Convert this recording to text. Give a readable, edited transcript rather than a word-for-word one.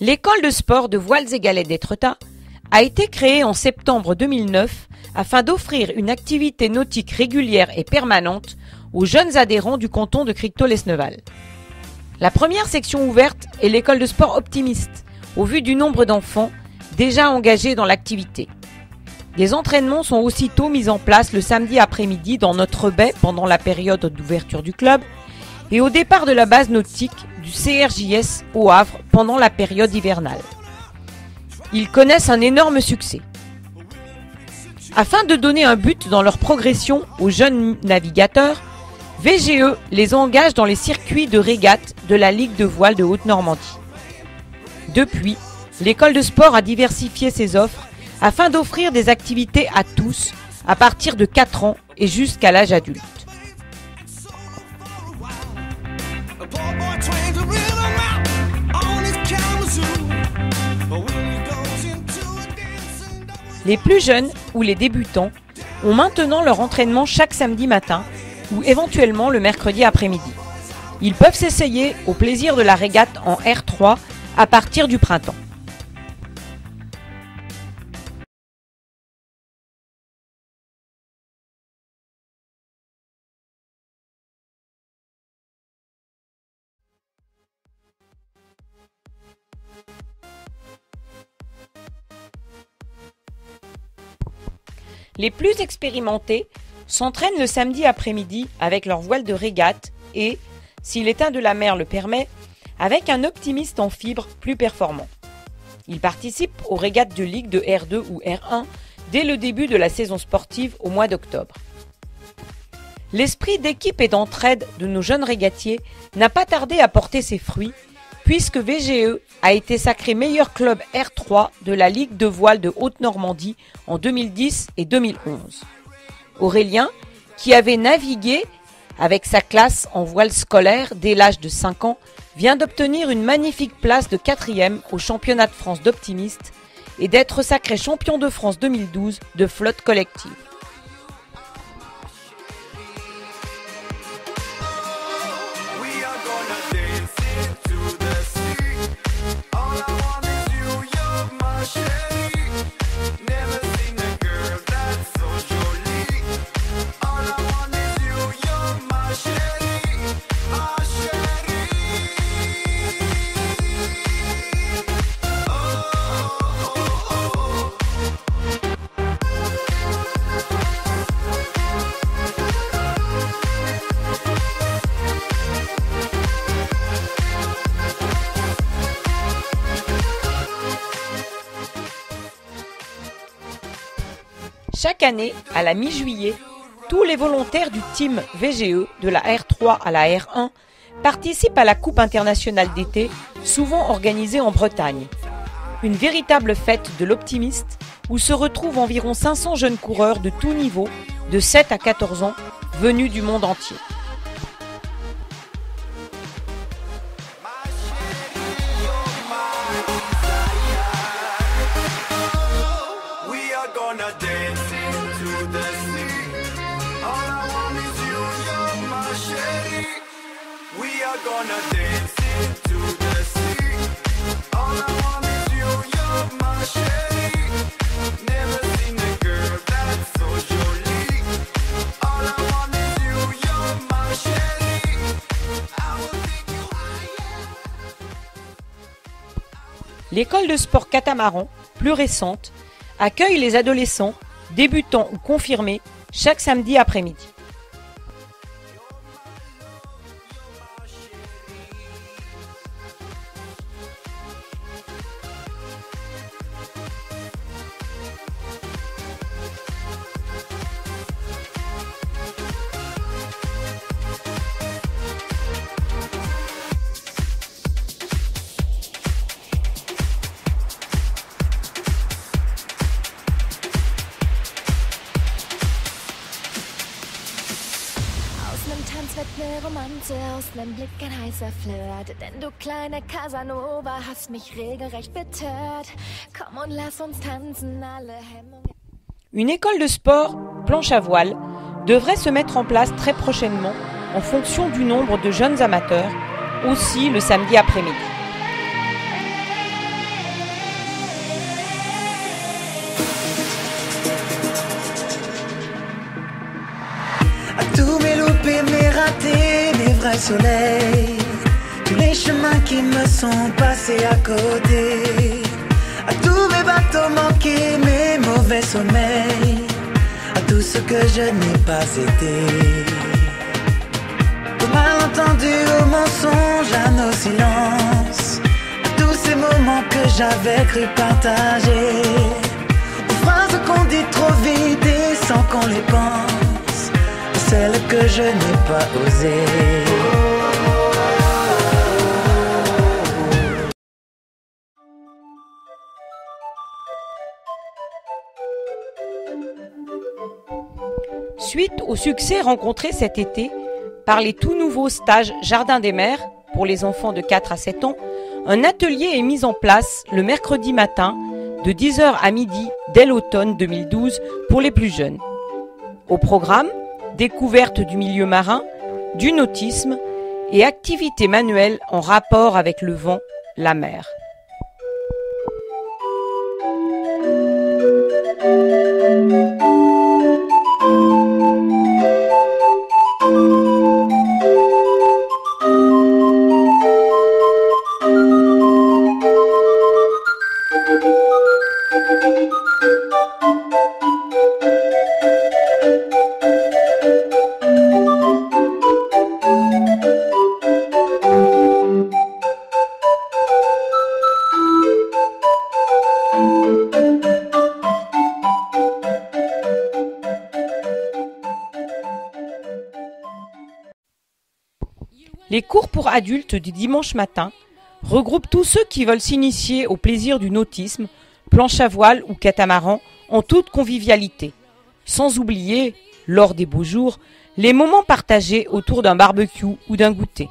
L'école de sport de Voiles et Galets d'Étretat a été créée en septembre 2009 afin d'offrir une activité nautique régulière et permanente aux jeunes adhérents du canton de Cricto-Lesneval. La première section ouverte est l'école de sport optimiste, au vu du nombre d'enfants déjà engagés dans l'activité. Des entraînements sont aussitôt mis en place le samedi après-midi dans notre baie pendant la période d'ouverture du club et au départ de la base nautique du CRJS au Havre pendant la période hivernale. Ils connaissent un énorme succès. Afin de donner un but dans leur progression aux jeunes navigateurs, VGE les engage dans les circuits de régate de la Ligue de voile de Haute-Normandie. Depuis, l'école de sport a diversifié ses offres afin d'offrir des activités à tous à partir de 4 ans et jusqu'à l'âge adulte. Les plus jeunes ou les débutants ont maintenant leur entraînement chaque samedi matin ou éventuellement le mercredi après-midi. Ils peuvent s'essayer au plaisir de la régate en R3 à partir du printemps. Les plus expérimentés s'entraînent le samedi après-midi avec leur voile de régate et, si l'état de la mer le permet, avec un optimiste en fibre plus performant. Ils participent aux régates de ligue de R2 ou R1 dès le début de la saison sportive au mois d'octobre. L'esprit d'équipe et d'entraide de nos jeunes régatiers n'a pas tardé à porter ses fruits puisque VGE a été sacré meilleur club R3 de la Ligue de voile de Haute-Normandie en 2010 et 2011. Aurélien, qui avait navigué avec sa classe en voile scolaire dès l'âge de 5 ans, vient d'obtenir une magnifique place de 4e au championnat de France d'optimiste et d'être sacré champion de France 2012 de flotte collective. Chaque année, à la mi-juillet, tous les volontaires du team VGE de la R3 à la R1 participent à la Coupe internationale d'été, souvent organisée en Bretagne. Une véritable fête de l'optimiste où se retrouvent environ 500 jeunes coureurs de tous niveaux, de 7 à 14 ans, venus du monde entier. L'école de sport Catamaran, plus récente, accueille les adolescents, débutants ou confirmés, chaque samedi après-midi. Tanz wird ne Romanze, aus nem Blick ein heißer Flirt. Denn du kleine Casanova hast mich regelrecht betört. Komm und lass uns tanzen, alle Hemmungen. Une école de sport, planche à voile, devrait se mettre en place très prochainement en fonction du nombre de jeunes amateurs, aussi le samedi après-midi. le soleil, tous les chemins qui me sont passés à côté, à tous mes bateaux manqués, mes mauvais sommeils, à tout ce que je n'ai pas été. Aux malentendus, aux mensonges, à nos silences, à tous ces moments que j'avais cru partager, aux phrases qu'on dit trop vite et sans qu'on les pense, celles que je n'ai pas osées. Suite au succès rencontré cet été par les tout nouveaux stages Jardin des Mers pour les enfants de 4 à 7 ans, un atelier est mis en place le mercredi matin de 10h à midi dès l'automne 2012 pour les plus jeunes. Au programme, découverte du milieu marin, du nautisme et activités manuelles en rapport avec le vent, la mer. Les cours pour adultes du dimanche matin regroupent tous ceux qui veulent s'initier au plaisir du nautisme, planche à voile ou catamaran en toute convivialité. Sans oublier, lors des beaux jours, les moments partagés autour d'un barbecue ou d'un goûter.